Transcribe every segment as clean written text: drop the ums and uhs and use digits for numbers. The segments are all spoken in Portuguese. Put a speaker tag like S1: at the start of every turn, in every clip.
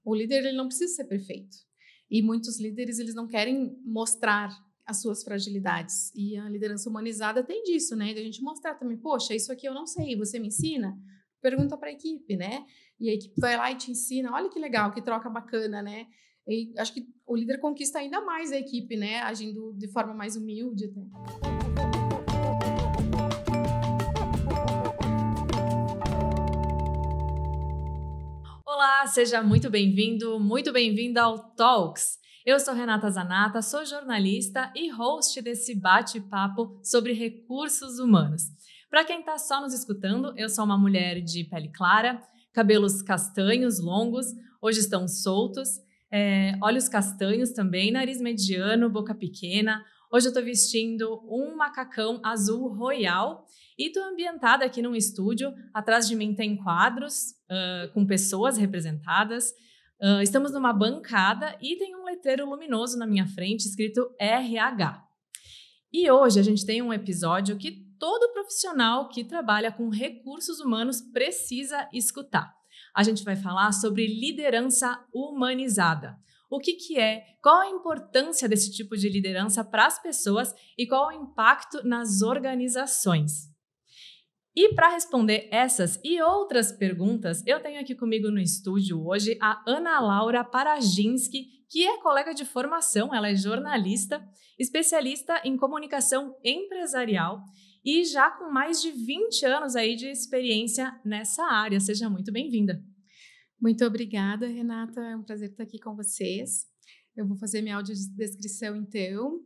S1: O líder ele não precisa ser perfeito. E muitos líderes eles não querem mostrar as suas fragilidades. E a liderança humanizada tem disso, né? De a gente mostrar também, poxa, isso aqui eu não sei, você me ensina? Pergunta para a equipe, né? E a equipe vai lá e te ensina. Olha que legal, que troca bacana, né? E acho que o líder conquista ainda mais a equipe, né? Agindo de forma mais humilde até.
S2: Olá, seja muito bem-vindo, muito bem-vinda ao Talks. Eu sou Renata Zanata, sou jornalista e host desse bate-papo sobre recursos humanos. Para quem está só nos escutando, eu sou uma mulher de pele clara, cabelos castanhos longos, hoje estão soltos, olhos castanhos também, nariz mediano, boca pequena. Hoje eu estou vestindo um macacão azul royal e estou ambientada aqui num estúdio. Atrás de mim tem quadros com pessoas representadas. Estamos numa bancada e tem um letreiro luminoso na minha frente escrito RH. E hoje a gente tem um episódio que todo profissional que trabalha com recursos humanos precisa escutar. A gente vai falar sobre liderança humanizada. O que é, qual a importância desse tipo de liderança para as pessoas e qual o impacto nas organizações. E para responder essas e outras perguntas, eu tenho aqui comigo no estúdio hoje a Ana Laura Paraginski, que é colega de formação, ela é jornalista, especialista em comunicação empresarial e já com mais de 20 anos aí de experiência nessa área. Seja muito bem-vinda.
S1: Muito obrigada, Renata. É um prazer estar aqui com vocês. Eu vou fazer minha audiodescrição, então.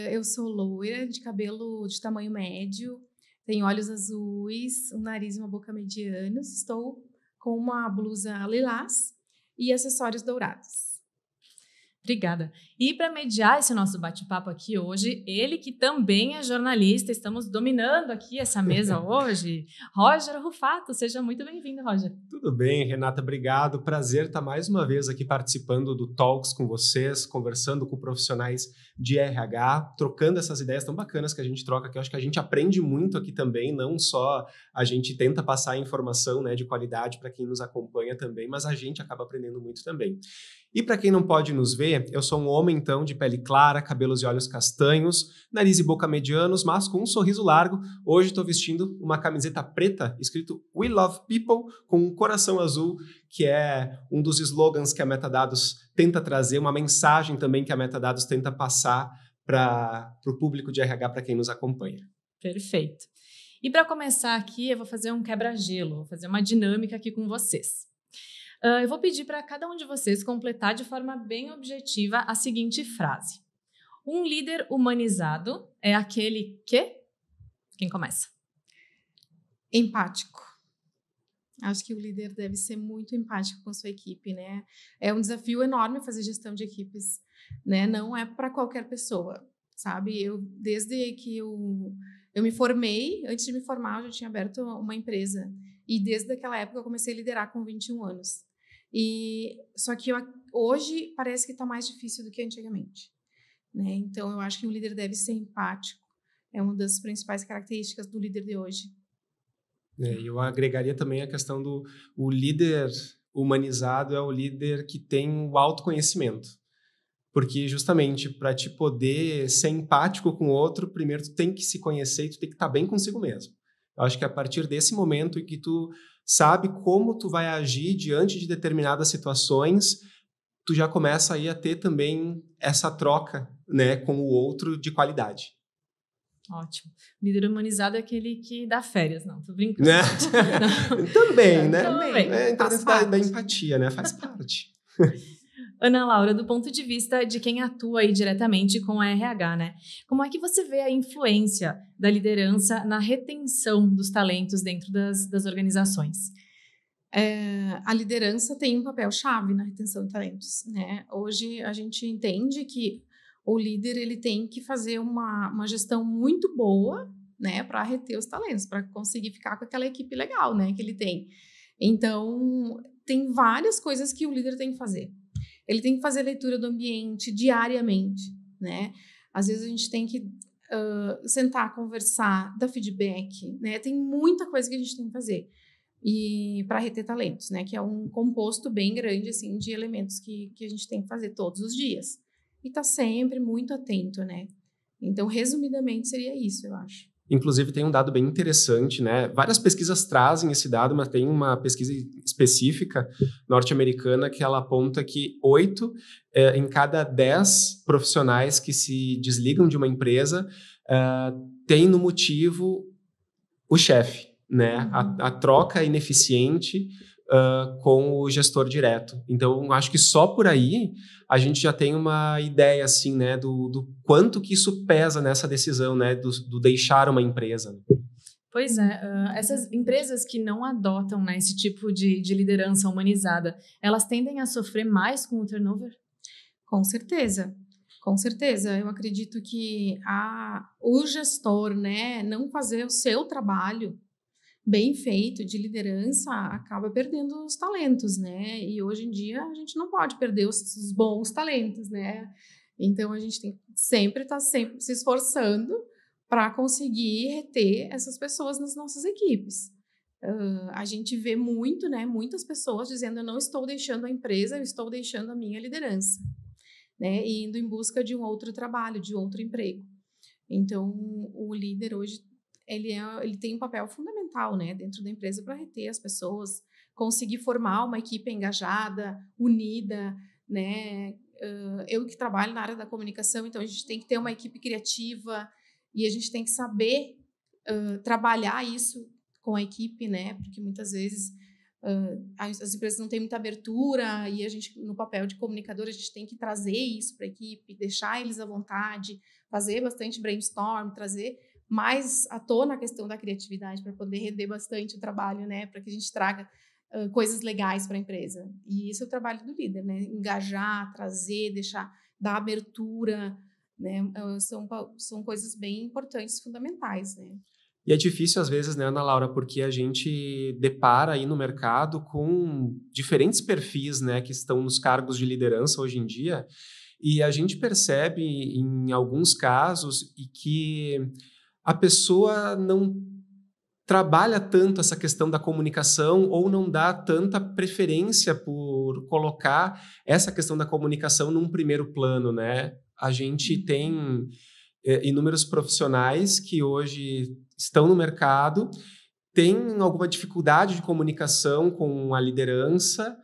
S1: Eu sou loira, de cabelo de tamanho médio, tenho olhos azuis, um nariz e uma boca medianos. Estou com uma blusa lilás e acessórios dourados.
S2: Obrigada. E para mediar esse nosso bate-papo aqui hoje, ele que também é jornalista, estamos dominando aqui essa mesa hoje, Roger Rufato. Seja muito bem-vindo, Roger.
S3: Tudo bem, Renata, obrigado. Prazer estar mais uma vez aqui participando do Talks com vocês, conversando com profissionais de RH, trocando essas ideias tão bacanas que a gente troca aqui. Eu acho que a gente aprende muito aqui também, não só a gente tenta passar informação, né, de qualidade para quem nos acompanha também, mas a gente acaba aprendendo muito também. E para quem não pode nos ver, eu sou um homem, então, de pele clara, cabelos e olhos castanhos, nariz e boca medianos, mas com um sorriso largo. Hoje estou vestindo uma camiseta preta, escrito We Love People, com um coração azul, que é um dos slogans que a Metadados tenta trazer, uma mensagem também que a Metadados tenta passar para o público de RH, para quem nos acompanha.
S2: Perfeito. E para começar aqui, eu vou fazer um quebra-gelo, vou fazer uma dinâmica aqui com vocês. Eu vou pedir para cada um de vocês completar de forma bem objetiva a seguinte frase. Um líder humanizado é aquele que... Quem começa?
S1: Empático. Acho que o líder deve ser muito empático com sua equipe, né? É um desafio enorme fazer gestão de equipes, né? Não é para qualquer pessoa, sabe? Desde que eu me formei, antes de me formar, eu já tinha aberto uma empresa. E desde aquela época eu comecei a liderar com 21 anos. Só que hoje parece que está mais difícil do que antigamente, né? Então, eu acho que o líder deve ser empático. É uma das principais características do líder de hoje.
S3: Eu agregaria também a questão o líder humanizado é o líder que tem o autoconhecimento. Porque justamente para te poder ser empático com o outro, primeiro tu tem que se conhecer e tu tem que estar bem consigo mesmo. Eu acho que a partir desse momento em que tu sabe como tu vai agir diante de determinadas situações, tu já começa aí a ter também essa troca, né, com o outro de qualidade.
S2: Ótimo. Líder humanizado é aquele que dá férias. Não, tô brincando.
S3: Né? Também, né?
S2: Também.
S3: Então, da empatia, né? Faz parte.
S2: Ana Laura, do ponto de vista de quem atua aí diretamente com a RH, né? Como é que você vê a influência da liderança na retenção dos talentos dentro das organizações?
S1: A liderança tem um papel-chave na retenção de talentos, né? Hoje a gente entende que o líder ele tem que fazer uma gestão muito boa, né, para reter os talentos, para conseguir ficar com aquela equipe legal, né, que ele tem. Então, tem várias coisas que o líder tem que fazer. Ele tem que fazer leitura do ambiente diariamente, né? Às vezes a gente tem que sentar, conversar, dar feedback, né? Tem muita coisa que a gente tem que fazer. e para reter talentos, né? Que é um composto bem grande, assim, de elementos que a gente tem que fazer todos os dias. E tá sempre muito atento, né? Então, resumidamente, seria isso, eu acho.
S3: Inclusive, tem um dado bem interessante, né? Várias pesquisas trazem esse dado, mas tem uma pesquisa específica norte-americana que ela aponta que 8 em cada 10 profissionais que se desligam de uma empresa tem no motivo o chefe, né? A troca ineficiente com o gestor direto. Então, acho que só por aí a gente já tem uma ideia, assim, né, do quanto que isso pesa nessa decisão, né, do deixar uma empresa.
S2: Pois é, essas empresas que não adotam, né, esse tipo de liderança humanizada, elas tendem a sofrer mais com o turnover?
S1: Com certeza. Com certeza, eu acredito que o gestor, né, não fazer o seu trabalho bem feito de liderança acaba perdendo os talentos, né? E hoje em dia a gente não pode perder os bons talentos, né? Então a gente tem que sempre estar sempre se esforçando para conseguir reter essas pessoas nas nossas equipes. A gente vê muito, né? Muitas pessoas dizendo: eu não estou deixando a empresa, eu estou deixando a minha liderança, né? E indo em busca de um outro trabalho, de outro emprego. Então, o líder hoje ele tem um papel fundamental, né, dentro da empresa para reter as pessoas, conseguir formar uma equipe engajada, unida, né? Eu que trabalho na área da comunicação, então a gente tem que ter uma equipe criativa e a gente tem que saber trabalhar isso com a equipe, né? Porque muitas vezes as empresas não têm muita abertura e a gente, no papel de comunicador, a gente tem que trazer isso para a equipe, deixar eles à vontade, fazer bastante brainstorm, trazer mais à tona a questão da criatividade para poder render bastante o trabalho, né? Para que a gente traga coisas legais para a empresa. E isso é o trabalho do líder, né? Engajar, trazer, dar abertura, né? São coisas bem importantes, fundamentais, né?
S3: E é difícil às vezes, né, Ana Laura, porque a gente depara aí no mercado com diferentes perfis, né, que estão nos cargos de liderança hoje em dia, e a gente percebe em alguns casos e que a pessoa não trabalha tanto essa questão da comunicação ou não dá tanta preferência por colocar essa questão da comunicação num primeiro plano, né? A gente tem inúmeros profissionais que hoje estão no mercado, têm alguma dificuldade de comunicação com a liderança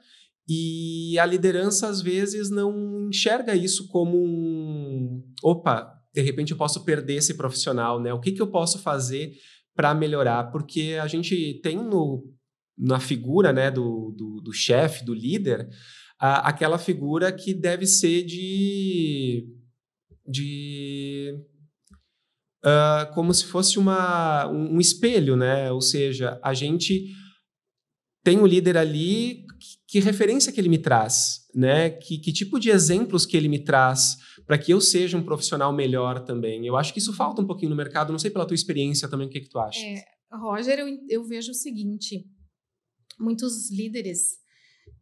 S3: e a liderança às vezes não enxerga isso como opa, de repente eu posso perder esse profissional, né? O que eu posso fazer para melhorar? Porque a gente tem na figura, né, do chefe, do líder, aquela figura que deve ser como se fosse um espelho, né? Ou seja, a gente tem o líder ali, que referência que ele me traz, né? Que tipo de exemplos que ele me traz para que eu seja um profissional melhor também. Eu acho que isso falta um pouquinho no mercado, não sei pela tua experiência também, o que tu acha?
S1: Roger, eu vejo o seguinte, muitos líderes,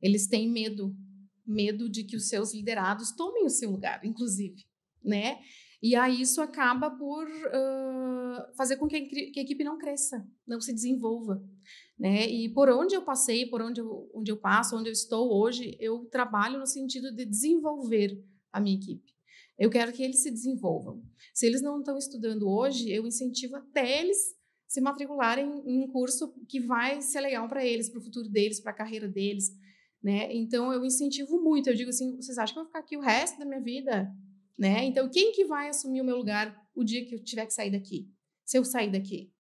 S1: eles têm medo de que os seus liderados tomem o seu lugar, inclusive, né? E aí isso acaba por fazer com que a equipe não cresça, não se desenvolva, né? E por onde eu passei, por onde eu passo, onde eu estou hoje, eu trabalho no sentido de desenvolver a minha equipe. Eu quero que eles se desenvolvam. Se eles não estão estudando hoje, eu incentivo até eles se matricularem em um curso que vai ser legal para eles, para o futuro deles, para a carreira deles, né? Então eu incentivo muito. Eu digo assim: vocês acham que eu vou ficar aqui o resto da minha vida? Né? Então, quem que vai assumir o meu lugar o dia que eu tiver que sair daqui? Se eu sair daqui?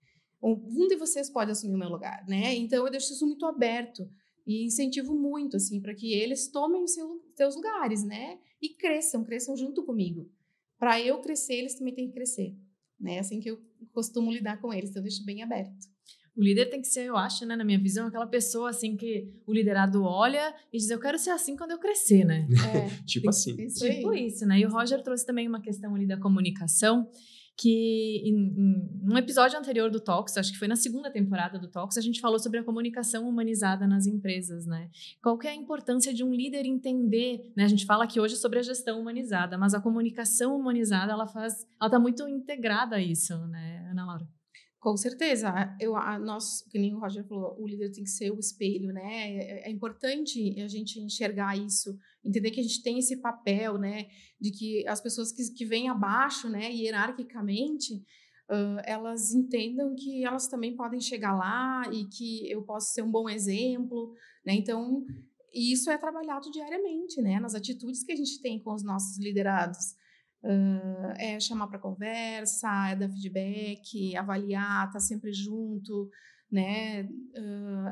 S1: Um de vocês pode assumir o meu lugar, né? Então, eu deixo isso muito aberto e incentivo muito, assim, para que eles tomem os seus lugares, né? E cresçam junto comigo. Para eu crescer, eles também têm que crescer, né? Assim que eu costumo lidar com eles, então eu deixo bem aberto.
S2: O líder tem que ser, eu acho, né, na minha visão, aquela pessoa assim que o liderado olha e diz: eu quero ser assim quando eu crescer, né?
S3: Tipo assim.
S2: Tipo isso, né? E o Roger trouxe também uma questão ali da comunicação, que num episódio anterior do Talks, acho que foi na segunda temporada do Talks, a gente falou sobre a comunicação humanizada nas empresas, né? Qual que é a importância de um líder entender, né? A gente fala aqui hoje sobre a gestão humanizada, mas a comunicação humanizada, ela tá muito integrada a isso, né, Ana Laura?
S1: Com certeza. Nós, que nem o Roger falou, o líder tem que ser o espelho, né? É importante a gente enxergar isso, entender que a gente tem esse papel, né? De que as pessoas que vêm abaixo, né? Hierarquicamente, elas entendam que elas também podem chegar lá e que eu posso ser um bom exemplo, né? Então, isso é trabalhado diariamente, né? Nas atitudes que a gente tem com os nossos liderados. É chamar para conversa, é dar feedback, avaliar, tá sempre junto, né?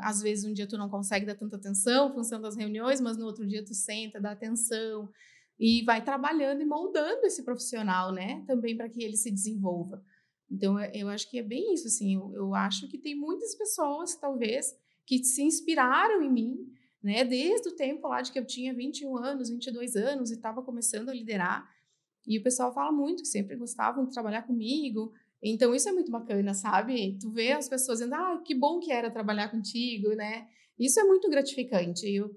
S1: Às vezes um dia tu não consegue dar tanta atenção, função das reuniões, mas no outro dia tu senta, dá atenção e vai trabalhando e moldando esse profissional, né? Também para que ele se desenvolva. Então, eu acho que é bem isso, assim. Eu acho que tem muitas pessoas, talvez, que se inspiraram em mim, né? Desde o tempo lá de que eu tinha 21 anos, 22 anos e estava começando a liderar. E o pessoal fala muito que sempre gostavam de trabalhar comigo. Então, isso é muito bacana, sabe? Tu vê as pessoas dizendo, que bom que era trabalhar contigo, né? Isso é muito gratificante. Eu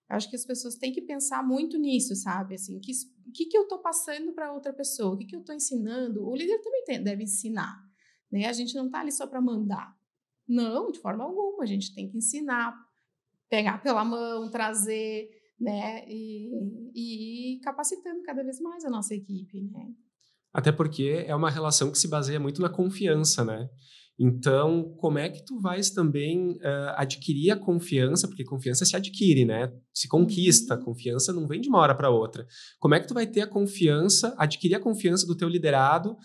S1: acho que as pessoas têm que pensar muito nisso, sabe? Assim, que eu estou passando para outra pessoa? O que eu estou ensinando? O líder também deve ensinar, né? A gente não está ali só para mandar. Não, de forma alguma. A gente tem que ensinar, pegar pela mão, trazer, né? E ir capacitando cada vez mais a nossa equipe, né?
S3: Até porque é uma relação que se baseia muito na confiança, né? Então, como é que tu vais também adquirir a confiança? Porque confiança se adquire, né? Se conquista. Confiança não vem de uma hora para outra. Como é que tu vai ter a confiança, adquirir a confiança do teu liderado,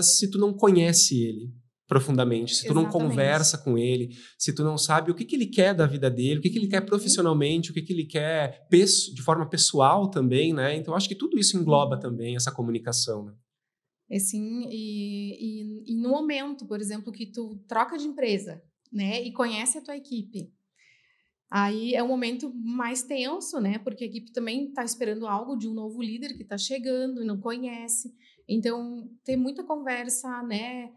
S3: se tu não conhece ele profundamente, se tu não conversa com ele, se tu não sabe o que ele quer da vida dele, o que ele quer profissionalmente, o que ele quer de forma pessoal também, né? Então, acho que tudo isso engloba também essa comunicação, né?
S1: Assim, e no momento, por exemplo, que tu troca de empresa, né, e conhece a tua equipe, aí é um momento mais tenso, né, porque a equipe também está esperando algo de um novo líder que está chegando e não conhece. Então, ter muita conversa, né,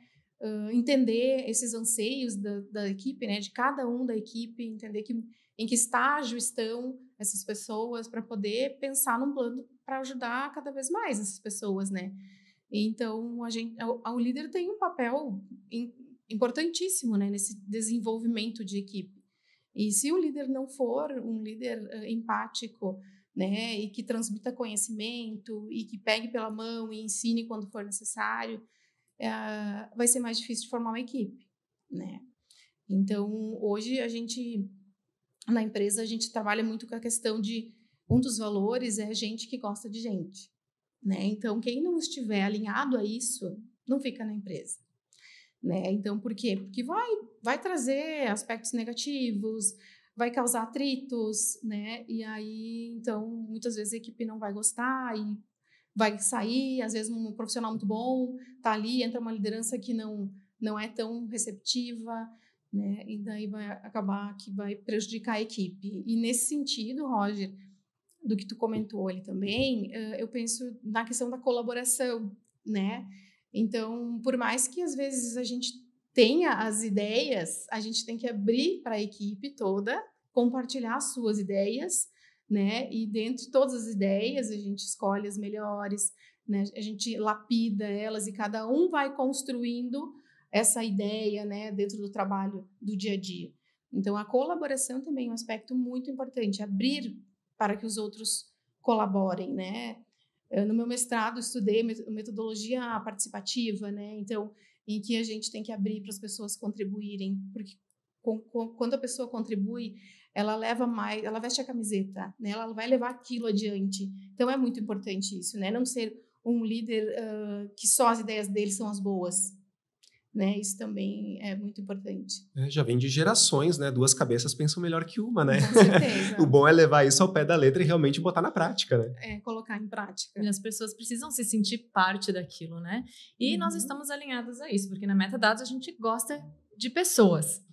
S1: entender esses anseios da equipe, né, de cada um da equipe, entender em que estágio estão essas pessoas para poder pensar num plano para ajudar cada vez mais essas pessoas, né. Então, o líder tem um papel importantíssimo, né, nesse desenvolvimento de equipe. E se o líder não for um líder empático, né, e que transmita conhecimento e que pegue pela mão e ensine quando for necessário, vai ser mais difícil de formar uma equipe, né? Então, hoje na empresa, a gente trabalha muito com a questão de um dos valores é gente que gosta de gente, né? Então, quem não estiver alinhado a isso, não fica na empresa, né? Então, por quê? Porque vai trazer aspectos negativos, vai causar atritos, né? E aí, então, muitas vezes a equipe não vai gostar e vai sair, às vezes um profissional muito bom tá ali, entra uma liderança que não é tão receptiva, né? E daí vai acabar que vai prejudicar a equipe. E nesse sentido, Roger, do que tu comentou ali também, eu penso na questão da colaboração, né? Então, por mais que às vezes a gente tenha as ideias, a gente tem que abrir para a equipe toda, compartilhar as suas ideias, né? E dentro de todas as ideias, a gente escolhe as melhores, né? A gente lapida elas e cada um vai construindo essa ideia, né? Dentro do trabalho do dia a dia. Então, a colaboração também é um aspecto muito importante, abrir para que os outros colaborem, né? No meu mestrado, estudei metodologia participativa, né? Então, em que a gente tem que abrir para as pessoas contribuírem, porque quando a pessoa contribui, ela leva mais, ela veste a camiseta, né? Ela vai levar aquilo adiante. Então, é muito importante isso, né? Não ser um líder que só as ideias dele são as boas, né? Isso também é muito importante.
S3: Já vem de gerações, né? Duas cabeças pensam melhor que uma, né?
S1: Com certeza.
S3: O bom é levar isso ao pé da letra e realmente botar na prática, né?
S1: Colocar em prática.
S2: E as pessoas precisam se sentir parte daquilo, né? E nós estamos alinhados a isso, porque na Metadados a gente gosta de pessoas.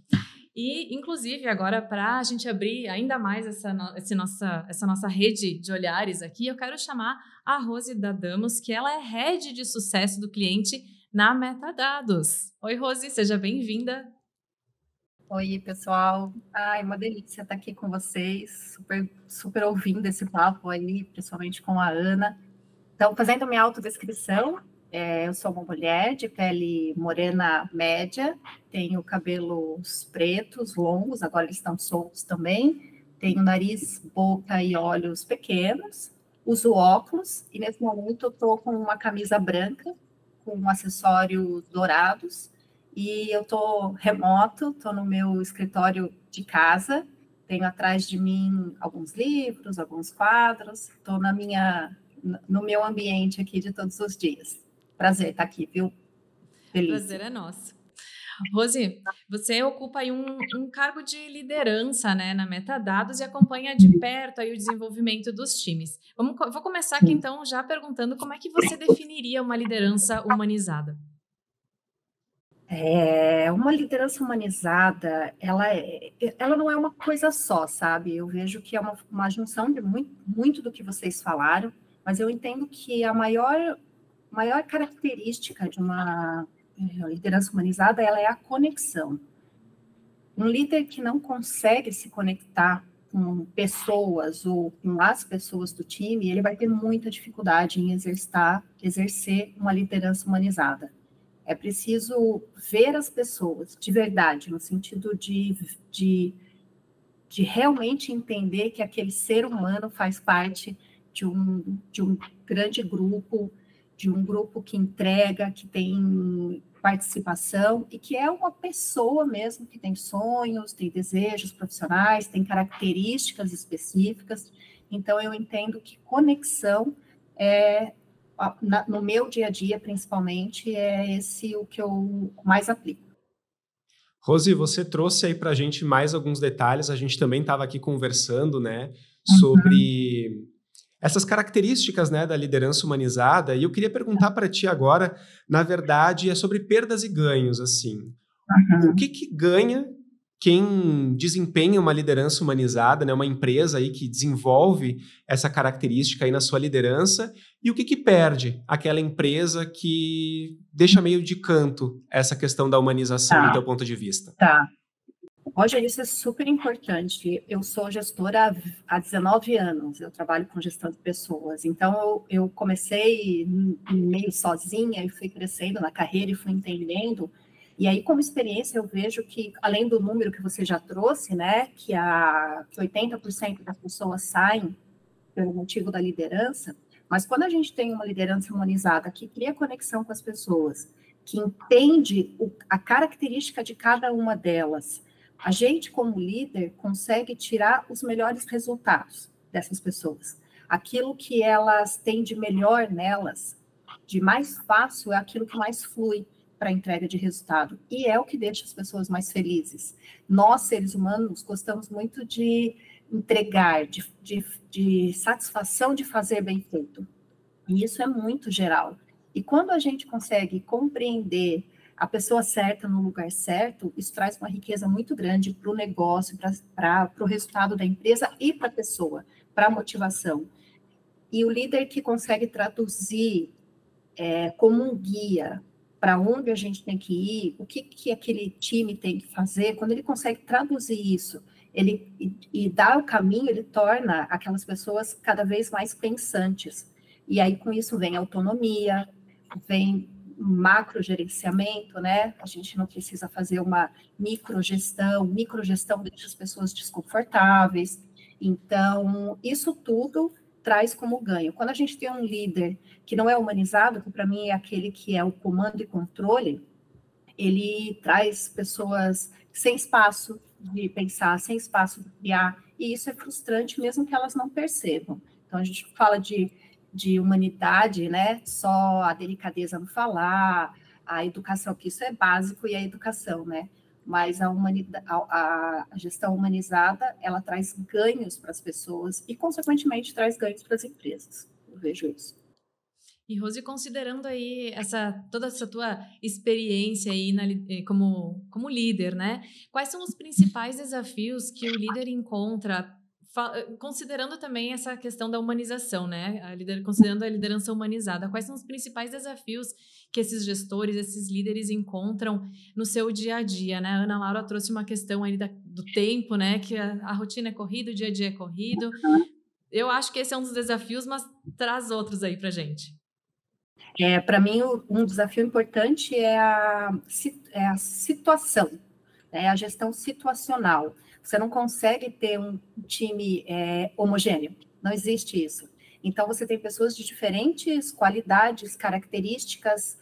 S2: E, inclusive, agora, para a gente abrir ainda mais essa nossa rede de olhares aqui, eu quero chamar a Rose Dadamos, que ela é Head de Sucesso do Cliente na Metadados. Oi, Rose, seja bem-vinda.
S4: Oi, pessoal. Ai, uma delícia estar aqui com vocês, super ouvindo esse papo aí, principalmente com a Ana. Então, fazendo minha autodescrição, Eu sou uma mulher de pele morena média, tenho cabelos pretos, longos, agora eles estão soltos também, tenho nariz, boca e olhos pequenos, uso óculos e nesse momento eu estou com uma camisa branca, com acessórios dourados, e eu estou remoto, estou no meu escritório de casa, tenho atrás de mim alguns livros, alguns quadros, estou no meu ambiente aqui de todos os dias. Prazer estar aqui, viu? Feliz.
S2: Prazer é nosso. Rose, você ocupa aí um cargo de liderança, né, na Metadados e acompanha de perto aí o desenvolvimento dos times. Vou começar aqui então já perguntando como é que você definiria uma liderança humanizada?
S4: Uma liderança humanizada, ela não é uma coisa só, sabe? Eu vejo que é uma junção de muito do que vocês falaram, mas eu entendo que a maior característica de uma liderança humanizada, ela é a conexão. Um líder que não consegue se conectar com pessoas ou com as pessoas do time, ele vai ter muita dificuldade em exercer uma liderança humanizada. É preciso ver as pessoas de verdade, no sentido de realmente entender que aquele ser humano faz parte de um grande grupo, de um grupo que entrega, que tem participação e que é uma pessoa mesmo que tem sonhos, tem desejos profissionais, tem características específicas. Então, eu entendo que conexão no meu dia a dia, principalmente, é esse o que eu mais aplico.
S3: Rose, você trouxe aí para a gente mais alguns detalhes. A gente também estava aqui conversando, né, sobre essas características, né, da liderança humanizada. E eu queria perguntar para ti agora, na verdade, é sobre perdas e ganhos, assim. O que ganha quem desempenha uma liderança humanizada, né, uma empresa aí que desenvolve essa característica aí na sua liderança, e o que perde aquela empresa que deixa meio de canto essa questão da humanização do teu ponto de vista?
S4: Tá. Roger, isso é super importante. Eu sou gestora há 19 anos, eu trabalho com gestão de pessoas. Então, eu comecei meio sozinha e fui crescendo na carreira e fui entendendo. E aí, como experiência, eu vejo que, além do número que você já trouxe, né, que 80% das pessoas saem pelo motivo da liderança, mas quando a gente tem uma liderança humanizada que cria conexão com as pessoas, que entende a característica de cada uma delas, a gente, como líder, consegue tirar os melhores resultados dessas pessoas. Aquilo que elas têm de melhor nelas, de mais fácil, é aquilo que mais flui para a entrega de resultado. E é o que deixa as pessoas mais felizes. Nós, seres humanos, gostamos muito de entregar, de satisfação de fazer bem feito. E isso é muito geral. E quando a gente consegue compreender a pessoa certa no lugar certo, isso traz uma riqueza muito grande para o negócio, para o resultado da empresa e para a pessoa, para a motivação. E o líder que consegue traduzir como um guia para onde a gente tem que ir, o que aquele time tem que fazer, quando ele consegue traduzir isso, e dar o caminho, ele torna aquelas pessoas cada vez mais pensantes. E aí, com isso, vem autonomia, vem macrogerenciamento, né? A gente não precisa fazer uma microgestão deixa as pessoas desconfortáveis. Então, isso tudo traz como ganho. Quando a gente tem um líder que não é humanizado, que para mim é aquele que é o comando e controle, ele traz pessoas sem espaço de pensar, sem espaço de criar, e isso é frustrante mesmo que elas não percebam. Então, a gente fala de humanidade, né? Só a delicadeza no falar, a educação, que isso é básico, e a educação, né? Mas a gestão humanizada, ela traz ganhos para as pessoas e, consequentemente, traz ganhos para as empresas. Eu vejo isso.
S2: E, Rose, considerando aí toda essa tua experiência aí como líder, né? Quais são os principais desafios que o líder encontra, considerando também essa questão da humanização, né? Considerando a liderança humanizada, quais são os principais desafios que esses gestores, esses líderes encontram no seu dia a dia, né? A Ana Laura trouxe uma questão aí do tempo, né? Que a rotina é corrida, o dia a dia é corrido. Eu acho que esse é um dos desafios, mas traz outros aí pra gente.
S4: Para mim, um desafio importante é a situação, né? A gestão situacional. Você não consegue ter um time homogêneo, não existe isso. Então, você tem pessoas de diferentes qualidades, características,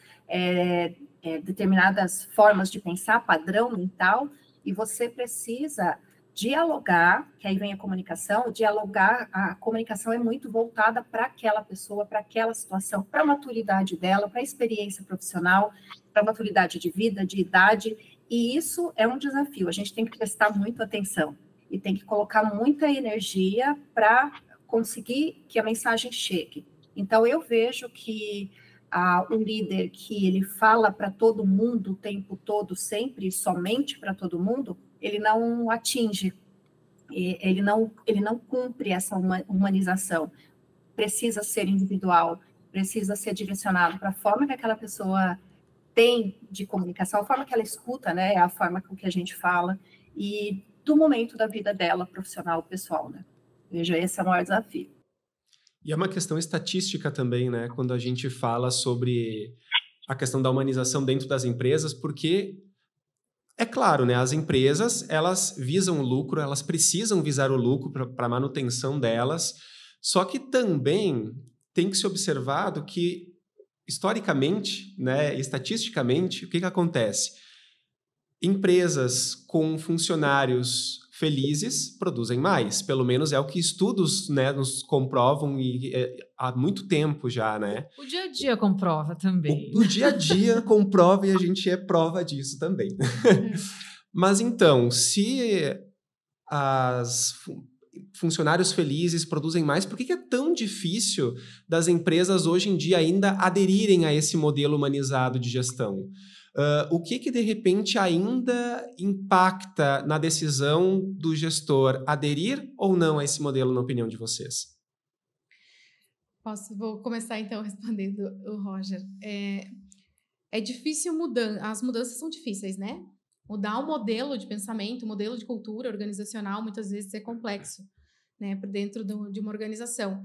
S4: determinadas formas de pensar, padrão mental, e você precisa dialogar, que aí vem a comunicação, dialogar, a comunicação é muito voltada para aquela pessoa, para aquela situação, para a maturidade dela, para a experiência profissional, para a maturidade de vida, de idade, e isso é um desafio, a gente tem que prestar muita atenção, e tem que colocar muita energia para conseguir que a mensagem chegue. Então, eu vejo que um líder que ele fala para todo mundo o tempo todo, sempre, somente para todo mundo, ele não atinge, ele não cumpre essa humanização. Precisa ser individual, precisa ser direcionado para a forma que aquela pessoa tem de comunicação, a forma que ela escuta, né, a forma com que a gente fala, e do momento da vida dela, profissional, pessoal, né. Veja, esse é o maior desafio.
S3: E é uma questão estatística também, né? Quando a gente fala sobre a questão da humanização dentro das empresas, porque é claro, né? As empresas, elas visam o lucro, elas precisam visar o lucro para a manutenção delas, só que também tem que ser observado que, historicamente, né, estatisticamente, o que acontece? Empresas com funcionários felizes produzem mais, pelo menos é o que estudos, né, nos comprovam há muito tempo já, né?
S2: O dia a dia comprova também.
S3: O dia a dia comprova e a gente é prova disso também. Mas então, se funcionários felizes produzem mais, por que é tão difícil das empresas hoje em dia ainda aderirem a esse modelo humanizado de gestão? O que de repente ainda impacta na decisão do gestor aderir ou não a esse modelo, na opinião de vocês?
S1: Vou começar então respondendo o Roger. É difícil mudar, as mudanças são difíceis, né? Mudar um modelo de pensamento, um modelo de cultura organizacional, muitas vezes é complexo, né? Por dentro de uma organização.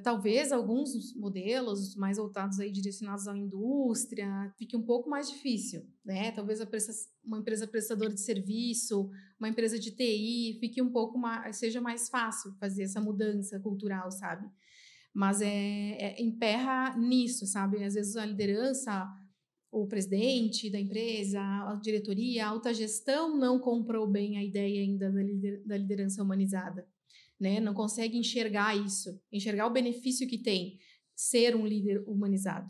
S1: Talvez alguns modelos mais voltados aí, direcionados à indústria, fique um pouco mais difícil, né? Talvez uma empresa prestadora de serviço, uma empresa de TI, fique um pouco mais, seja mais fácil fazer essa mudança cultural, sabe? Mas emperra nisso, sabe? Às vezes a liderança, o presidente da empresa, a diretoria, a alta gestão não comprou bem a ideia ainda da liderança humanizada, né? Não consegue enxergar isso, enxergar o benefício que tem ser um líder humanizado,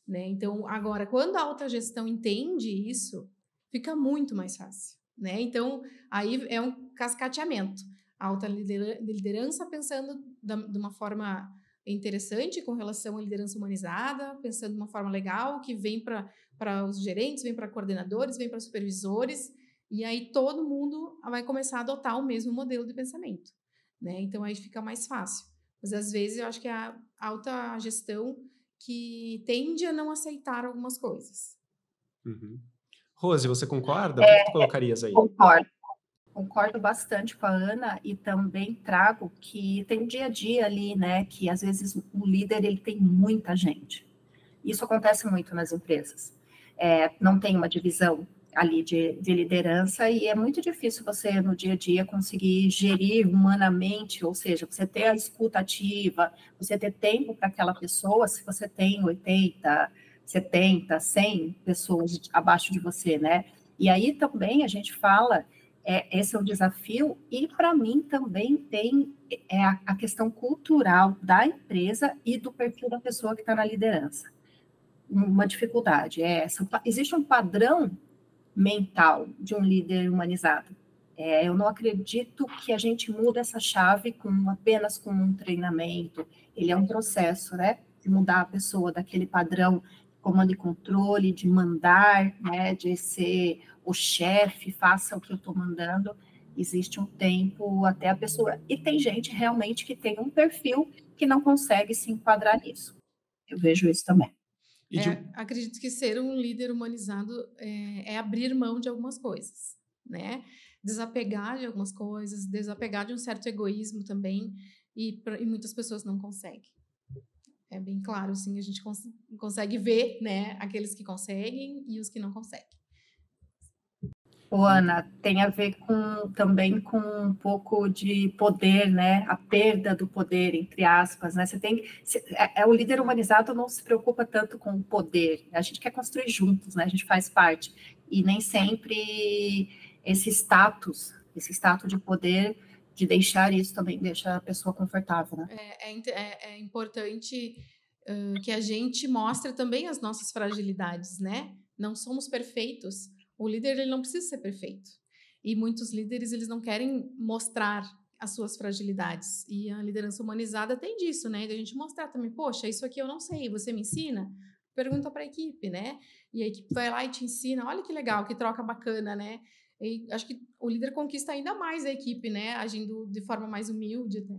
S1: né? Então, agora, quando a alta gestão entende isso, fica muito mais fácil, né? Então, aí é um cascateamento. A alta liderança pensando de uma forma interessante com relação à liderança humanizada, pensando de uma forma legal, que vem para os gerentes, vem para coordenadores, vem para supervisores, e aí todo mundo vai começar a adotar o mesmo modelo de pensamento, né? Então aí fica mais fácil. Mas às vezes eu acho que é a alta gestão que tende a não aceitar algumas coisas.
S3: Uhum. Rose, você concorda? O que tu colocarias aí?
S4: Concordo bastante com a Ana e também trago que tem um dia a dia ali, né, que às vezes o líder ele tem muita gente. Isso acontece muito nas empresas. Não tem uma divisão ali de liderança e é muito difícil você no dia a dia conseguir gerir humanamente, ou seja, você ter a escuta ativa, você ter tempo para aquela pessoa, se você tem 80, 70, 100 pessoas abaixo de você, né? E aí também a gente fala, esse é um desafio, e para mim também tem a questão cultural da empresa e do perfil da pessoa que está na liderança. Uma dificuldade é essa. Existe um padrão mental de um líder humanizado. Eu não acredito que a gente muda essa chave apenas com um treinamento. Ele é um processo, né, de mudar a pessoa daquele padrão de comando e controle, de mandar, né, de ser o chefe, faça o que eu estou mandando. Existe um tempo até a pessoa... E tem gente realmente que tem um perfil que não consegue se enquadrar nisso. Eu vejo isso também.
S1: Acredito que ser um líder humanizado é abrir mão de algumas coisas, né? Desapegar de algumas coisas, desapegar de um certo egoísmo também, e muitas pessoas não conseguem. É bem claro, assim, a gente consegue ver, né, aqueles que conseguem e os que não conseguem.
S4: Ô, Ana, tem a ver também com um pouco de poder, né? A perda do poder, entre aspas, né? O líder humanizado não se preocupa tanto com o poder. A gente quer construir juntos, né? A gente faz parte. E nem sempre esse status de poder, de deixar isso também deixa a pessoa confortável, né?
S1: É importante que a gente mostre também as nossas fragilidades, né? Não somos perfeitos. O líder, ele não precisa ser perfeito. E muitos líderes, eles não querem mostrar as suas fragilidades. E a liderança humanizada tem disso, né? De a gente mostrar também, poxa, isso aqui eu não sei, você me ensina? Pergunta para a equipe, né? E a equipe vai lá e te ensina. Olha que legal, que troca bacana, né? E acho que o líder conquista ainda mais a equipe, né? Agindo de forma mais humilde, até.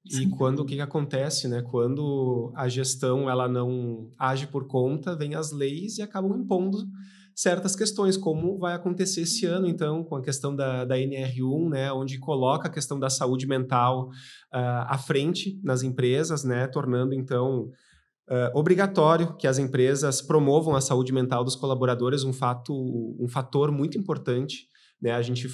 S3: E o que acontece, né? Quando a gestão ela não age por conta, vem as leis e acabam impondo certas questões, como vai acontecer esse ano, então, com a questão da NR1, né? Onde coloca a questão da saúde mental à frente nas empresas, né? Tornando, então, obrigatório que as empresas promovam a saúde mental dos colaboradores, um fator muito importante. Né?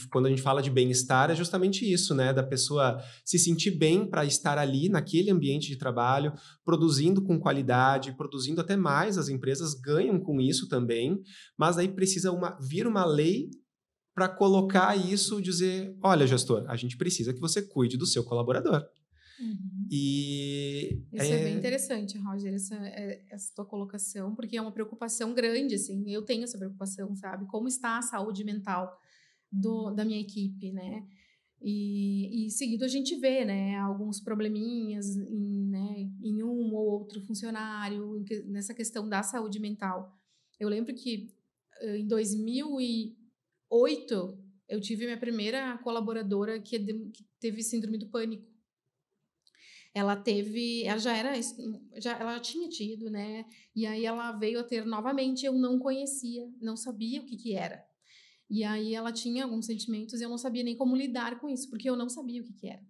S3: Quando a gente fala de bem-estar, é justamente isso, né? Da pessoa se sentir bem para estar ali naquele ambiente de trabalho, produzindo com qualidade, produzindo até mais, as empresas ganham com isso também, mas aí precisa vir uma lei para colocar isso, dizer, olha, gestor, a gente precisa que você cuide do seu colaborador.
S1: Uhum.
S3: E
S1: isso é bem interessante, Roger, essa tua colocação, porque é uma preocupação grande, assim, eu tenho essa preocupação, sabe? Como está a saúde mental da minha equipe, né? E seguido a gente vê, né, alguns probleminhas em um ou outro funcionário, nessa questão da saúde mental. Eu lembro que em 2008 eu tive minha primeira colaboradora que teve síndrome do pânico. Ela já tinha tido, né? E aí ela veio a ter novamente, eu não conhecia, não sabia o que era. E aí ela tinha alguns sentimentos e eu não sabia nem como lidar com isso, porque eu não sabia o que era,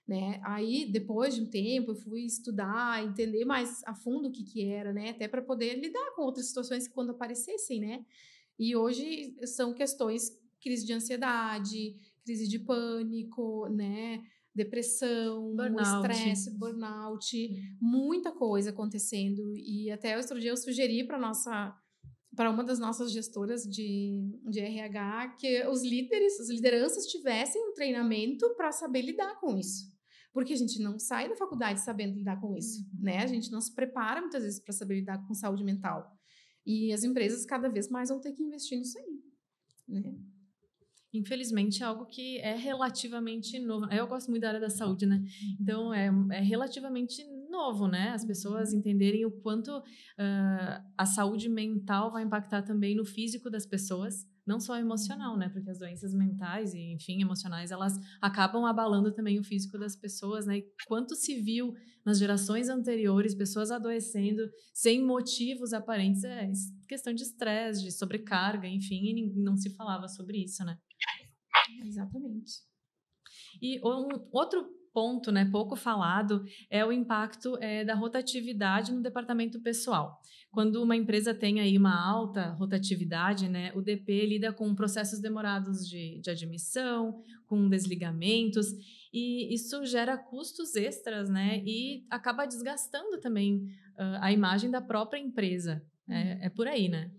S1: né? Aí, depois de um tempo, eu fui estudar, entender mais a fundo o que era, né? Até para poder lidar com outras situações que quando aparecessem, né? E hoje são questões, crise de ansiedade, crise de pânico, né? Depressão, estresse, burnout, muita coisa acontecendo. E até outro dia eu sugeri para uma das nossas gestoras de RH que as lideranças tivessem um treinamento para saber lidar com isso. Porque a gente não sai da faculdade sabendo lidar com isso, né? A gente não se prepara muitas vezes para saber lidar com saúde mental. E as empresas cada vez mais vão ter que investir nisso aí, né?
S2: Infelizmente, é algo que é relativamente novo. Eu gosto muito da área da saúde, né? Então, é relativamente novo, né? As pessoas entenderem o quanto a saúde mental vai impactar também no físico das pessoas, não só emocional, né? Porque as doenças mentais e, enfim, emocionais, elas acabam abalando também o físico das pessoas, né? E quanto se viu nas gerações anteriores, pessoas adoecendo sem motivos aparentes, questão de estresse, de sobrecarga, enfim, e não se falava sobre isso, né?
S1: Exatamente.
S2: E outro ponto, né, pouco falado, é o impacto da rotatividade no departamento pessoal. Quando uma empresa tem aí uma alta rotatividade, né, o DP lida com processos demorados de admissão, com desligamentos, e isso gera custos extras, né, e acaba desgastando também a imagem da própria empresa. É por aí, né?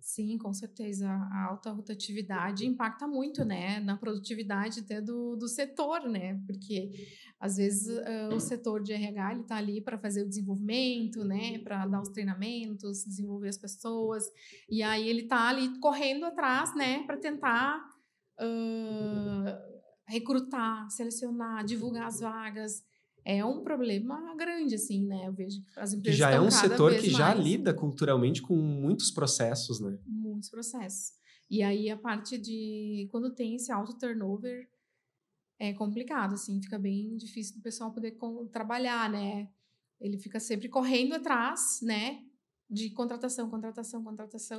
S1: Sim, com certeza. A alta rotatividade impacta muito, né, na produtividade até do setor, né? Porque às vezes o setor de RH ele está ali para fazer o desenvolvimento, né, para dar os treinamentos, desenvolver as pessoas, e aí ele está ali correndo atrás, né, para tentar recrutar, selecionar, divulgar as vagas. É um problema grande, assim, né? Eu vejo que as
S3: Que
S1: empresas
S3: já é
S1: estão
S3: um
S1: cada
S3: setor
S1: vez
S3: que já
S1: mais...
S3: lida culturalmente com muitos processos, né?
S1: Muitos processos. E aí, a parte de... Quando tem esse alto turnover, é complicado, assim. Fica bem difícil do pessoal poder trabalhar, né? Ele fica sempre correndo atrás, né? De contratação.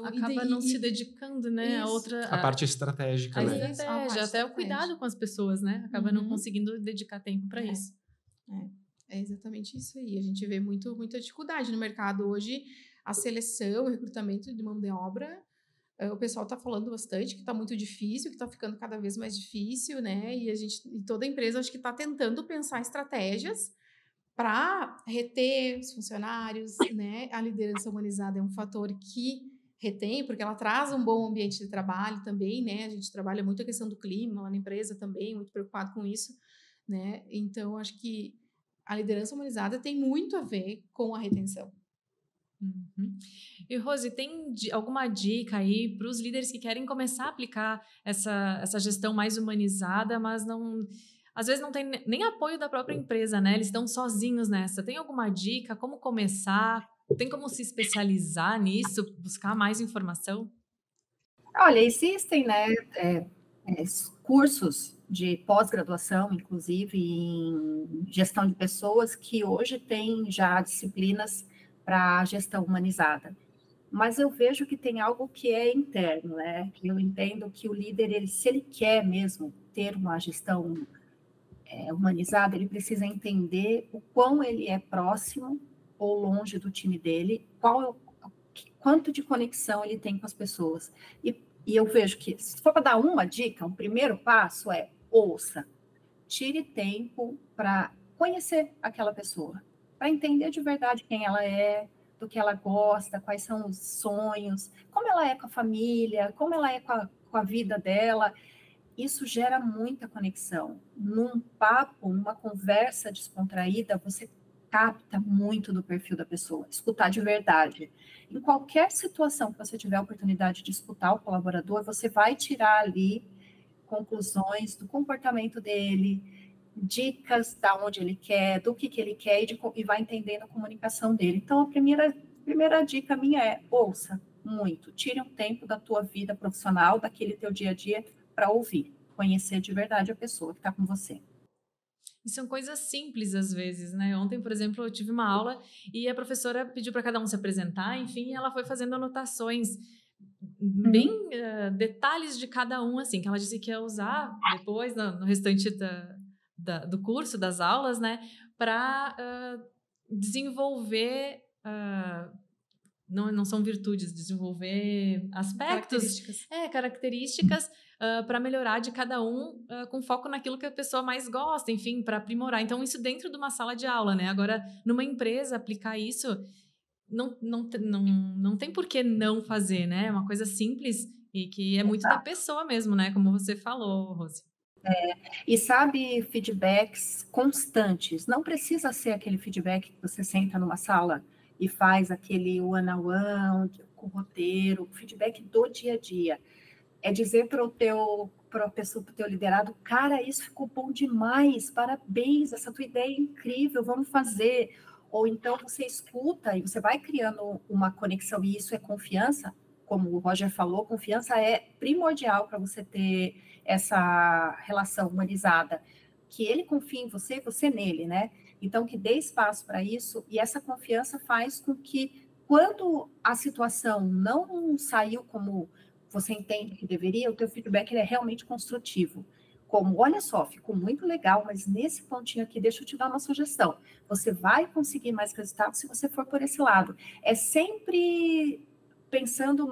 S2: Acaba não se dedicando, né?
S3: A parte estratégica,
S2: a
S3: né?
S2: estratégia, até o cuidado com as pessoas, né? Acaba não conseguindo dedicar tempo para isso.
S1: É exatamente isso aí. A gente vê muita dificuldade no mercado hoje. A seleção, o recrutamento de mão de obra, o pessoal está falando bastante que está muito difícil, que está ficando cada vez mais difícil, né? E toda empresa acho que está tentando pensar estratégias para reter os funcionários, né? A liderança humanizada é um fator que retém, porque ela traz um bom ambiente de trabalho também, né? A gente trabalha muito a questão do clima lá na empresa também, muito preocupado com isso, né? Então, acho que a liderança humanizada tem muito a ver com a retenção.
S2: Uhum. E, Rose, tem alguma dica aí para os líderes que querem começar a aplicar essa gestão mais humanizada, mas às vezes não tem nem apoio da própria empresa, né? Eles estão sozinhos nessa. Tem alguma dica? Como começar? Tem como se especializar nisso? Buscar mais informação?
S4: Olha, existem, né, cursos de pós-graduação, inclusive em gestão de pessoas, que hoje têm já disciplinas para gestão humanizada. Mas eu vejo que tem algo que é interno, né? Eu entendo que o líder, se ele quer mesmo ter uma gestão humanizada, ele precisa entender o quão ele é próximo ou longe do time dele, quanto de conexão ele tem com as pessoas. E eu vejo que, se for para dar uma dica, um primeiro passo é ouça. Tire tempo para conhecer aquela pessoa, para entender de verdade quem ela é, do que ela gosta, quais são os sonhos, como ela é com a família, como ela é com a vida dela. Isso gera muita conexão. Num papo, numa conversa descontraída, você capta muito do perfil da pessoa, escutar de verdade. Em qualquer situação que você tiver a oportunidade de escutar o colaborador, você vai tirar ali conclusões do comportamento dele, dicas da onde ele quer, do que ele quer e vai entendendo a comunicação dele. Então, a primeira dica minha é ouça muito. Tire um tempo da tua vida profissional, daquele teu dia a dia, para ouvir, conhecer de verdade a pessoa que está com você.
S2: E são coisas simples às vezes, né? Ontem, por exemplo, eu tive uma aula e a professora pediu para cada um se apresentar, enfim, ela foi fazendo anotações, bem detalhes de cada um, assim, que ela disse que ia usar depois no restante do curso, das aulas, né? Para desenvolver... não são virtudes, desenvolver aspectos, características para melhorar de cada um, com foco naquilo que a pessoa mais gosta, enfim, para aprimorar. Então, isso dentro de uma sala de aula, né? Agora, numa empresa, aplicar isso não tem por que não fazer, né? É uma coisa simples e que é muito da pessoa mesmo, né? Como você falou, Rose.
S4: E sabe, feedbacks constantes. Não precisa ser aquele feedback que você senta numa sala e faz aquele one-on-one, com roteiro, feedback do dia a dia. É dizer para o teu liderado, cara, isso ficou bom demais, parabéns, essa tua ideia é incrível, vamos fazer. Ou então você escuta e você vai criando uma conexão, e isso é confiança, como o Roger falou, confiança é primordial para você ter essa relação humanizada, que ele confie em você e você nele, né? Então, que dê espaço para isso, e essa confiança faz com que, quando a situação não saiu como você entende que deveria, o teu feedback ele é realmente construtivo. Como, olha só, ficou muito legal, mas nesse pontinho aqui, deixa eu te dar uma sugestão. Você vai conseguir mais resultados se você for por esse lado. É sempre pensando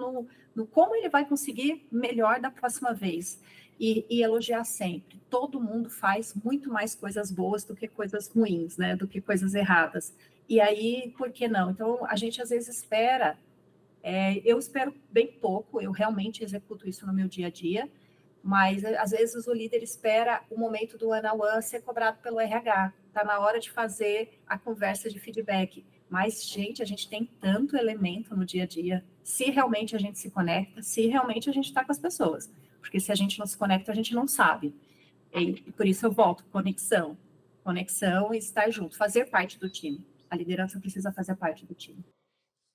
S4: no como ele vai conseguir melhor da próxima vez. E elogiar sempre. Todo mundo faz muito mais coisas boas do que coisas ruins, né? Do que coisas erradas. E aí, por que não? Então, a gente às vezes espera, eu espero bem pouco, eu realmente executo isso no meu dia a dia, mas às vezes o líder espera o momento do one-on-one ser cobrado pelo RH. Está na hora de fazer a conversa de feedback. Mas, gente, a gente tem tanto elemento no dia a dia. Se realmente a gente se conecta, se realmente a gente está com as pessoas. Porque se a gente não se conecta, a gente não sabe. E por isso eu volto, conexão. Conexão e estar junto, fazer parte do time. A liderança precisa fazer parte do time.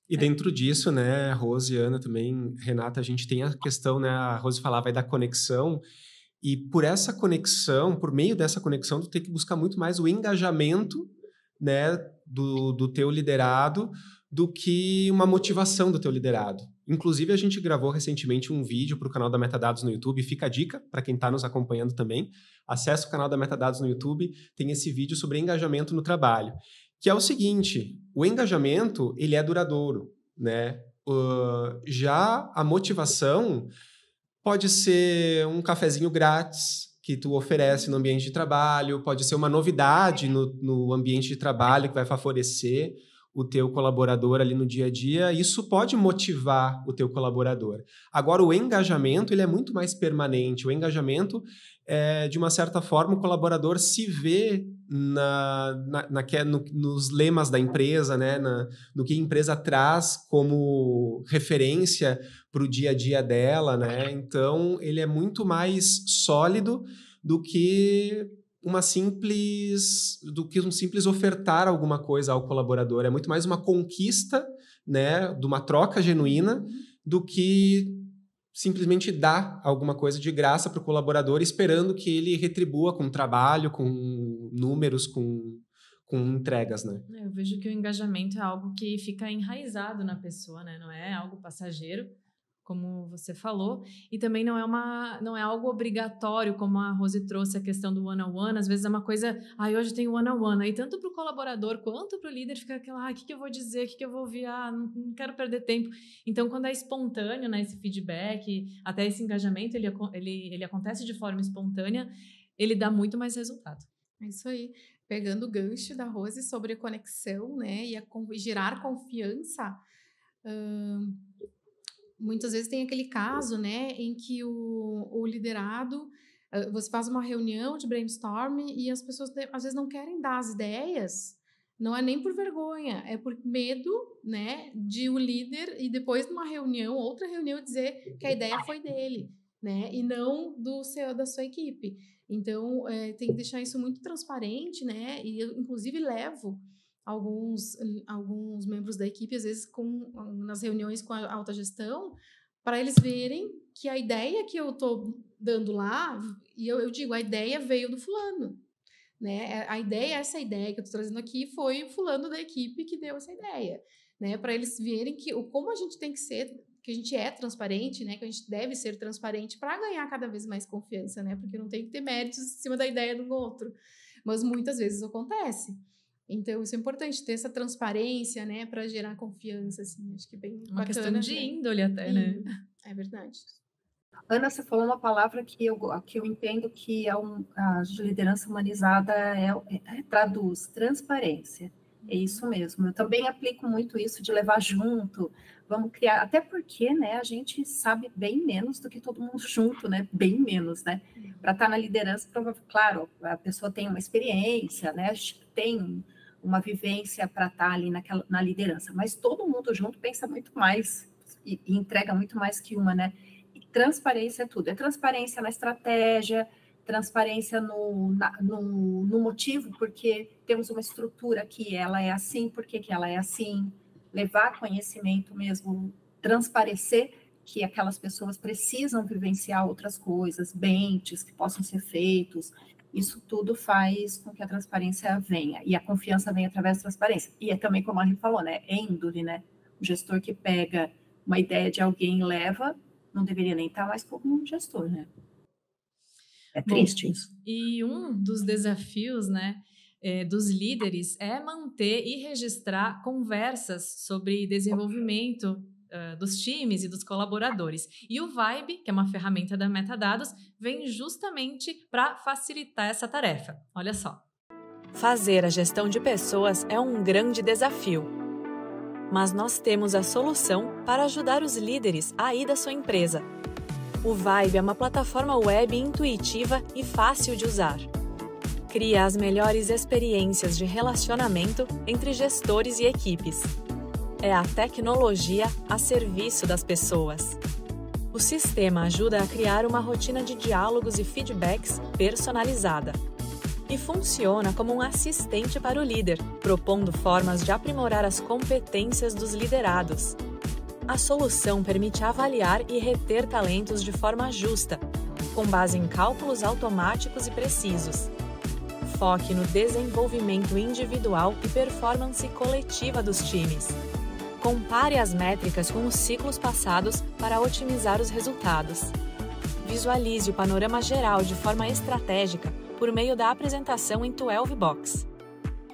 S3: E dentro disso, né, Rose e Ana também, Renata, a gente tem a questão, né, a Rose falava aí da conexão, e por essa conexão, por meio dessa conexão, tu tem que buscar muito mais o engajamento, né, do teu liderado, do que uma motivação do teu liderado. Inclusive, a gente gravou recentemente um vídeo para o canal da Metadados no YouTube. Fica a dica para quem está nos acompanhando também. Acesse o canal da Metadados no YouTube, tem esse vídeo sobre engajamento no trabalho. Que é o seguinte, o engajamento, ele é duradouro, né? Já a motivação pode ser um cafezinho grátis que tu oferece no ambiente de trabalho, pode ser uma novidade no ambiente de trabalho que vai favorecer o teu colaborador ali no dia a dia. Isso pode motivar o teu colaborador. Agora, o engajamento, ele é muito mais permanente. O engajamento, de uma certa forma, o colaborador se vê nos lemas da empresa, né? No que a empresa traz como referência para o dia a dia dela, né? Então, ele é muito mais sólido do que um simples ofertar alguma coisa ao colaborador. É muito mais uma conquista, né, de uma troca genuína, do que simplesmente dar alguma coisa de graça para o colaborador, esperando que ele retribua com trabalho, com números, com entregas, né?
S2: Eu vejo que o engajamento é algo que fica enraizado na pessoa, né? Não é algo passageiro, como você falou, e também não é algo obrigatório, como a Rose trouxe a questão do one-on-one. Às vezes é uma coisa, hoje tem one-on-one, aí tanto para o colaborador quanto para o líder fica aquela, o que eu vou dizer, o que eu vou ouvir, não quero perder tempo. Então, quando é espontâneo, né, esse feedback, até esse engajamento, ele acontece de forma espontânea, ele dá muito mais resultado.
S1: É isso aí. Pegando o gancho da Rose sobre conexão, né, e gerar confiança, muitas vezes tem aquele caso, né, em que o liderado, você faz uma reunião de brainstorm e as pessoas às vezes não querem dar as ideias, não é nem por vergonha, é por medo, né, de o líder e depois numa reunião, outra reunião, dizer que a ideia foi dele, né, e não da sua equipe. Então, tem que deixar isso muito transparente, né, e eu, inclusive, levo alguns membros da equipe, às vezes, nas reuniões com a alta gestão, para eles verem que a ideia que eu estou dando lá, e eu digo, a ideia veio do fulano, né? Essa ideia que eu estou trazendo aqui foi o fulano da equipe que deu essa ideia, né? Para eles verem como a gente tem que ser, que a gente é transparente, né? Que a gente deve ser transparente para ganhar cada vez mais confiança, né? Porque não tem que ter méritos em cima da ideia do outro, mas muitas vezes acontece. Então, isso é importante, ter essa transparência, né, para gerar confiança, assim, acho que é bem bacana.
S2: Uma questão de índole até, né?
S1: É verdade.
S4: Ana, você falou uma palavra que eu entendo que a liderança humanizada traduz transparência. É isso mesmo. Eu também aplico muito isso de levar junto, vamos criar, até porque, né, a gente sabe bem menos do que todo mundo junto, né, bem menos, né, para estar na liderança, claro, a pessoa tem uma experiência, né, tem uma vivência para estar ali na liderança, mas todo mundo junto pensa muito mais e entrega muito mais que uma, né, e transparência é tudo, é transparência na estratégia, transparência no motivo, porque temos uma estrutura que ela é assim, por que ela é assim, levar conhecimento mesmo, transparecer que aquelas pessoas precisam vivenciar outras coisas, benches que possam ser feitos, isso tudo faz com que a transparência venha, e a confiança vem através da transparência. E é também, como a Ri falou, né, é índole, né, o gestor que pega uma ideia de alguém e leva, não deveria nem estar mais como um gestor, né. É triste isso.
S2: E um dos desafios, né, dos líderes é manter e registrar conversas sobre desenvolvimento dos times e dos colaboradores. E o Vibe, que é uma ferramenta da Metadados, vem justamente para facilitar essa tarefa. Olha só.
S5: Fazer a gestão de pessoas é um grande desafio. Mas nós temos a solução para ajudar os líderes a ir da sua empresa. O Vibe é uma plataforma web intuitiva e fácil de usar. Cria as melhores experiências de relacionamento entre gestores e equipes. É a tecnologia a serviço das pessoas. O sistema ajuda a criar uma rotina de diálogos e feedbacks personalizada. E funciona como um assistente para o líder, propondo formas de aprimorar as competências dos liderados. A solução permite avaliar e reter talentos de forma justa, com base em cálculos automáticos e precisos. Foque no desenvolvimento individual e performance coletiva dos times. Compare as métricas com os ciclos passados para otimizar os resultados. Visualize o panorama geral de forma estratégica por meio da apresentação em 12box.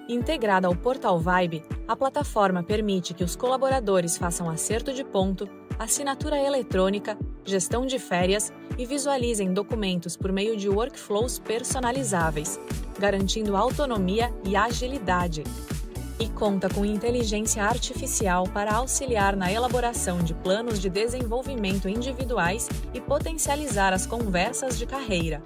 S5: Integrada ao Portal Vibe, a plataforma permite que os colaboradores façam acerto de ponto, assinatura eletrônica, gestão de férias e visualizem documentos por meio de workflows personalizáveis, garantindo autonomia e agilidade. E conta com inteligência artificial para auxiliar na elaboração de planos de desenvolvimento individuais e potencializar as conversas de carreira.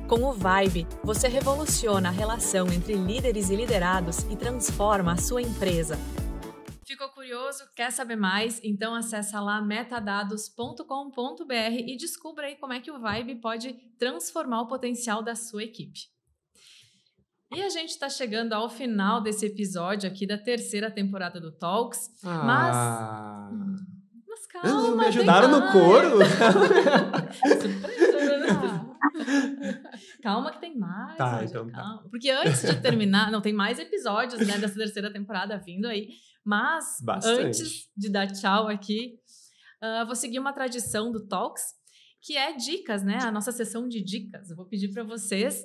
S5: Com o Vibe, você revoluciona a relação entre líderes e liderados e transforma a sua empresa.
S2: Ficou curioso? Quer saber mais? Então acessa lá metadados.com.br e descubra aí como é que o Vibe pode transformar o potencial da sua equipe. E a gente está chegando ao final desse episódio aqui da 3ª temporada do Talks, mas calma,
S3: me ajudaram no coro?
S2: Surpresa! Calma que tem mais.
S3: Tá,
S2: Roger,
S3: então
S2: calma. Porque antes de terminar, não, tem mais episódios, né, dessa 3ª temporada vindo aí, mas
S3: Bastante.
S2: Antes de dar tchau aqui, vou seguir uma tradição do Talks, que é dicas, né, a nossa sessão de dicas. Eu vou pedir para vocês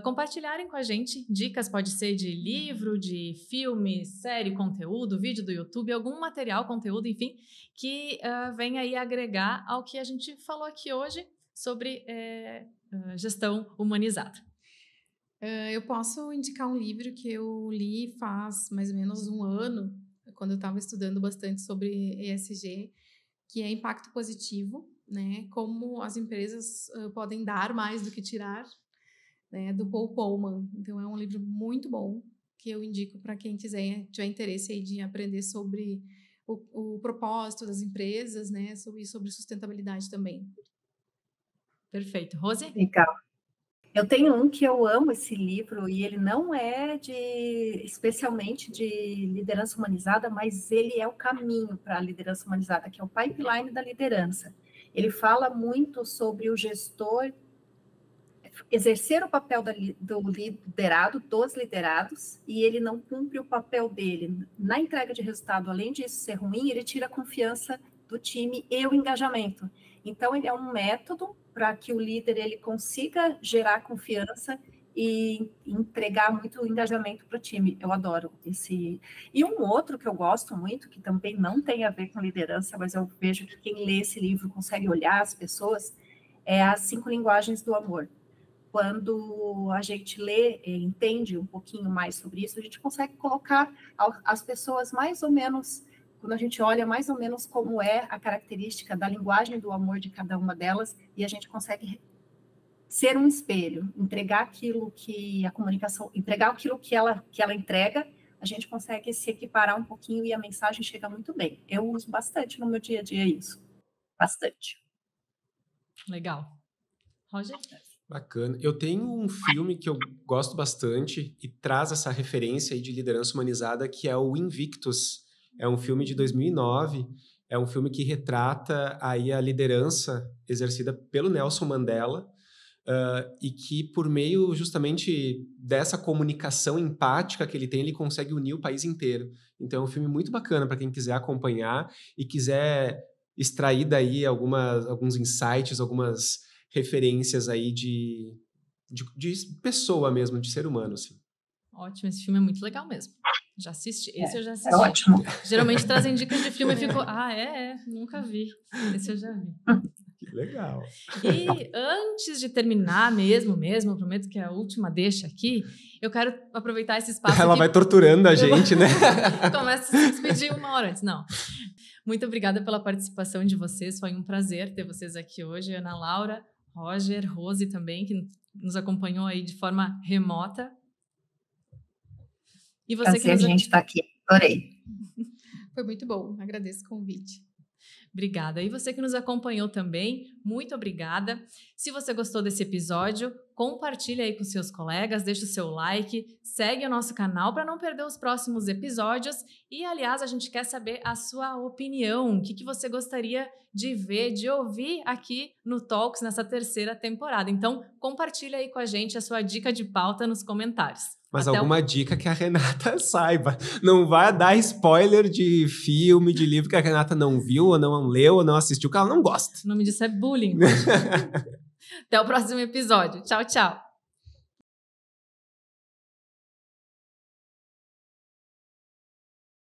S2: compartilharem com a gente dicas, pode ser de livro, de filme, série, conteúdo, vídeo do YouTube, algum material, conteúdo, enfim, que venha aí agregar ao que a gente falou aqui hoje sobre gestão humanizada.
S1: Eu posso indicar um livro que eu li faz mais ou menos um ano, quando eu estava estudando bastante sobre ESG, que é Impacto Positivo, né? Como as empresas podem dar mais do que tirar, né, do Paul Polman. Então, é um livro muito bom que eu indico para quem tiver interesse aí de aprender sobre o propósito das empresas, né, sobre sustentabilidade também.
S2: Perfeito. Rose?
S4: Legal. Eu tenho um que eu amo esse livro e ele não é especialmente de liderança humanizada, mas ele é o caminho para a liderança humanizada, que é o Pipeline da Liderança. Ele fala muito sobre o gestor exercer o papel do liderado, dos liderados, e ele não cumpre o papel dele. Na entrega de resultado, além disso ser ruim, ele tira a confiança do time e o engajamento. Então, ele é um método para que o líder ele consiga gerar confiança e entregar muito engajamento para o time. Eu adoro esse. E um outro que eu gosto muito, que também não tem a ver com liderança, mas eu vejo que quem lê esse livro consegue olhar as pessoas, é As 5 Linguagens do Amor. Quando a gente lê e entende um pouquinho mais sobre isso, a gente consegue colocar as pessoas mais ou menos, quando a gente olha mais ou menos como é a característica da linguagem do amor de cada uma delas, e a gente consegue ser um espelho, entregar aquilo que a comunicação, entregar aquilo que ela entrega, a gente consegue se equiparar um pouquinho e a mensagem chega muito bem. Eu uso bastante no meu dia a dia isso. Bastante.
S2: Legal. Roger?
S3: Bacana. Eu tenho um filme que eu gosto bastante e traz essa referência aí de liderança humanizada, que é o Invictus. É um filme de 2009. É um filme que retrata aí a liderança exercida pelo Nelson Mandela e que, por meio justamente dessa comunicação empática que ele tem, ele consegue unir o país inteiro. Então, é um filme muito bacana para quem quiser acompanhar e quiser extrair daí alguns insights, algumas referências aí de pessoa mesmo, de ser humano, assim.
S2: Ótimo, esse filme é muito legal mesmo. Já assisti, esse eu já assisti.
S4: É ótimo.
S2: Geralmente trazem dicas de filme e fico, nunca vi. Esse eu já vi.
S3: Que legal.
S2: E antes de terminar mesmo, prometo que é a última deixa aqui, eu quero aproveitar esse espaço
S3: Ela
S2: aqui.
S3: vai torturando a gente, né?
S2: Começa a se despedir uma hora antes, não. Muito obrigada pela participação de vocês, foi um prazer ter vocês aqui hoje, Ana Laura, Roger, Rose também, que nos acompanhou aí de forma remota. E você que
S4: a gente está aqui, adorei.
S1: Foi muito bom, agradeço o convite.
S2: Obrigada. E você que nos acompanhou também, muito obrigada. Se você gostou desse episódio, compartilha aí com seus colegas, deixa o seu like, segue o nosso canal para não perder os próximos episódios. E, aliás, a gente quer saber a sua opinião, o que você gostaria de ver, de ouvir aqui no Talks nessa 3ª temporada. Então, compartilha aí com a gente a sua dica de pauta nos comentários.
S3: Mas alguma dica que a Renata saiba. Não vai dar spoiler de filme, de livro que a Renata não viu, ou não leu, ou não assistiu, que ela não gosta.
S2: O nome disso é bullying. Até o próximo episódio. Tchau, tchau.